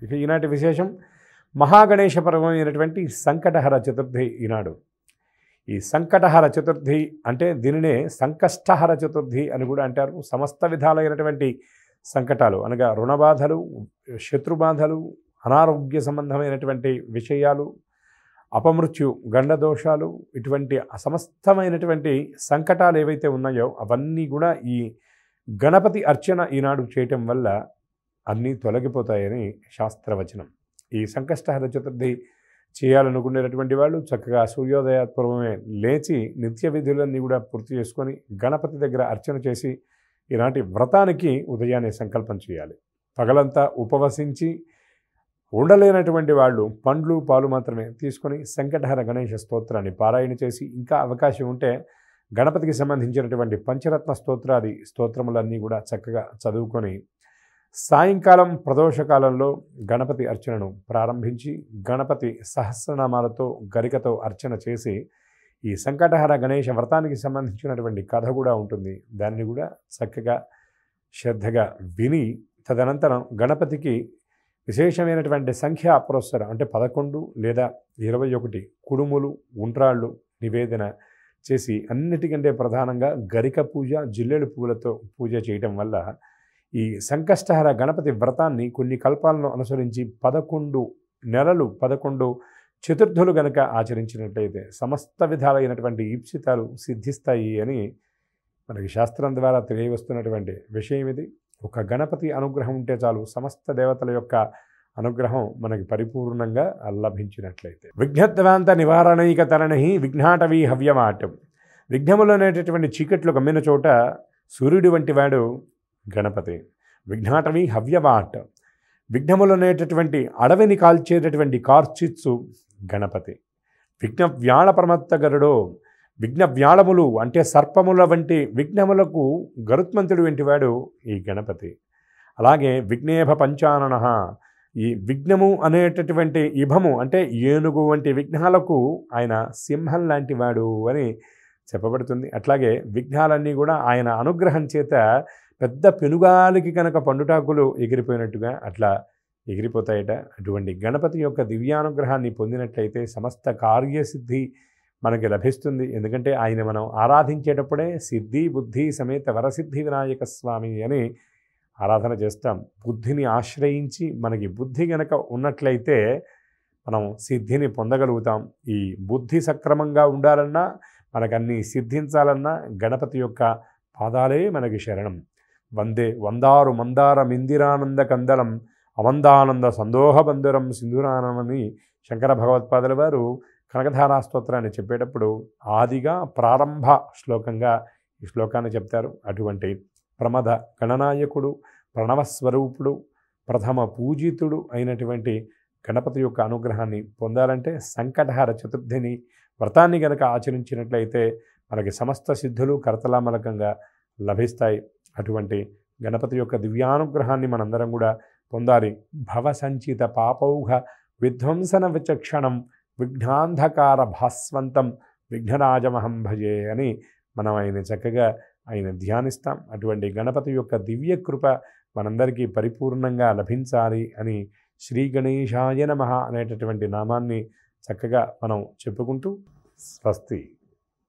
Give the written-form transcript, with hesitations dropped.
ఇక ఈనాటి విశేషం మహాగణేశ పర్వమైనటువంటి సంకటహర చతుర్థి ఈనాడు. ఈ సంకటహర చతుర్థి అంటే దీనినే సంకష్టహర చతుర్థి అని కూడా అంటారు. సమస్త విధాలైనటువంటి సంకటాలు అనగా రుణబాధలు, శత్రుబాధలు, అనారోగ్య సంబంధమైనటువంటి విషయాలు, అపమృత్యు, గండదోషాలు, ఇటువంటి సమస్తమైనటువంటి సంకటాలు ఏవైతే ఉన్నాయో అవన్నీ కూడా ఈ గణపతి అర్చన ఈనాడు చేయటం వల్ల అన్నీ తొలగిపోతాయని శాస్త్రవచనం. ఈ సంకష్టహర చతుర్థి చేయాలనుకునేటటువంటి వాళ్ళు చక్కగా సూర్యోదయపూర్వమే లేచి నిత్య విధులన్నీ కూడా పూర్తి చేసుకొని గణపతి దగ్గర అర్చన చేసి ఈనాటి వ్రతానికి ఉదయాన్నే సంకల్పం చేయాలి. పగలంతా ఉపవసించి ఉండలేనటువంటి వాళ్ళు పండ్లు పాలు మాత్రమే తీసుకొని సంకటహర గణేశ స్తోత్రాన్ని పారాయణ చేసి, ఇంకా అవకాశం ఉంటే గణపతికి సంబంధించినటువంటి పంచరత్న స్తోత్రాది స్తోత్రములన్నీ కూడా చక్కగా చదువుకొని సాయంకాలం ప్రదోషకాలంలో గణపతి అర్చనను ప్రారంభించి గణపతి సహస్రనామాలతో గరికతో అర్చన చేసి ఈ సంకటహర గణేశ వ్రతానికి సంబంధించినటువంటి కథ కూడా ఉంటుంది. దాన్ని కూడా చక్కగా శ్రద్ధగా విని తదనంతరం గణపతికి విశేషమైనటువంటి సంఖ్యా పురస్సరం అంటే 11 లేదా 21 కుడుములు, ఉండ్రాళ్ళు నివేదన చేసి అన్నిటికంటే ప్రధానంగా గరిక పూజ, జిల్లేడు పువ్వులతో పూజ చేయటం వల్ల ఈ సంకష్టహర గణపతి వ్రతాన్ని కొన్ని కల్పాలను అనుసరించి 11 నెలలు 11 చతుర్థులు గనక ఆచరించినట్లయితే సమస్త విధాలైనటువంటి ఈప్సితాలు సిద్ధిస్తాయి అని మనకి శాస్త్రం ద్వారా తెలియవస్తున్నటువంటి విషయం ఇది. ఒక గణపతి అనుగ్రహం ఉంటే చాలు, సమస్త దేవతల యొక్క అనుగ్రహం మనకి పరిపూర్ణంగా లభించినట్లయితే. విఘ్నత్వాంత నివారణైక తరణి విఘ్నాటవీ హవ్యమాటం. విఘ్నములు అనేటటువంటి చీకట్లు కమ్మిన చోట సూర్యుడి వంటి వాడు గణపతి. విఘ్నాటవీ హవ్యవాట్. విఘ్నములు అనేటటువంటి అడవిని కాల్చేటటువంటి కార్చిత్సు గణపతి. విఘ్న వ్యాళ ప్రమత్తగరుడో. విఘ్న వ్యాళములు అంటే సర్పముల వంటి విఘ్నములకు గరుత్మంతుడు వంటివాడు ఈ గణపతి. అలాగే విఘ్నేభ పంచానన. ఈ విఘ్నము అనేటటువంటి ఇభము అంటే ఏనుగు వంటి విఘ్నాలకు ఆయన సింహం లాంటి వాడు అని చెప్పబడుతుంది. అట్లాగే విఘ్నాలన్నీ కూడా ఆయన అనుగ్రహం చేత పెద్ద పెనుగాలికి కనుక పండుటాకులు ఎగిరిపోయినట్టుగా అట్లా ఎగిరిపోతాయట. అటువంటి గణపతి యొక్క దివ్యానుగ్రహాన్ని పొందినట్లయితే సమస్త కార్యసిద్ధి మనకి లభిస్తుంది. ఎందుకంటే ఆయన మనం ఆరాధించేటప్పుడే సిద్ధి బుద్ధి సమేత వరసిద్ధి వినాయక స్వామి అని ఆరాధన చేస్తాం. బుద్ధిని ఆశ్రయించి మనకి బుద్ధి గనక ఉన్నట్లయితే మనం సిద్ధిని పొందగలుగుతాం. ఈ బుద్ధి సక్రమంగా ఉండాలన్నా, మనకన్నీ సిద్ధించాలన్నా గణపతి యొక్క పాదాలే మనకి శరణం. వందే వందారు మందార మిందిరానంద కందలం అమందానంద సందోహబంధురం సింధురానమని శంకర భగవత్పాదుల వారు కనకధారా స్తోత్రాన్ని చెప్పేటప్పుడు ఆదిగా ప్రారంభ శ్లోకంగా ఈ శ్లోకాన్ని చెప్తారు. అటువంటి ప్రమద గణనాయకుడు, ప్రణవస్వరూపుడు, ప్రథమ పూజితుడు అయినటువంటి గణపతి యొక్క అనుగ్రహాన్ని పొందాలంటే సంకటహర చతుర్థిని వ్రతాన్ని గనక ఆచరించినట్లయితే మనకి సమస్త సిద్ధులు కరతలామలకంగా లభిస్తాయి. అటువంటి గణపతి యొక్క దివ్యానుగ్రహాన్ని మనందరం కూడా పొందాలి. భవసంచిత పాపౌఘ విధ్వంసన విచక్షణం విఘ్నాంధకార భాస్వంతం విఘ్నరాజమహం భజే అని మనం ఆయన చక్కగా ఆయన ధ్యానిస్తాం. అటువంటి గణపతి యొక్క దివ్య కృప మనందరికీ పరిపూర్ణంగా లభించాలి అని శ్రీ గణేశాయ నమః అనేటటువంటి నామాన్ని చక్కగా మనం చెప్పుకుంటూ స్వస్తి.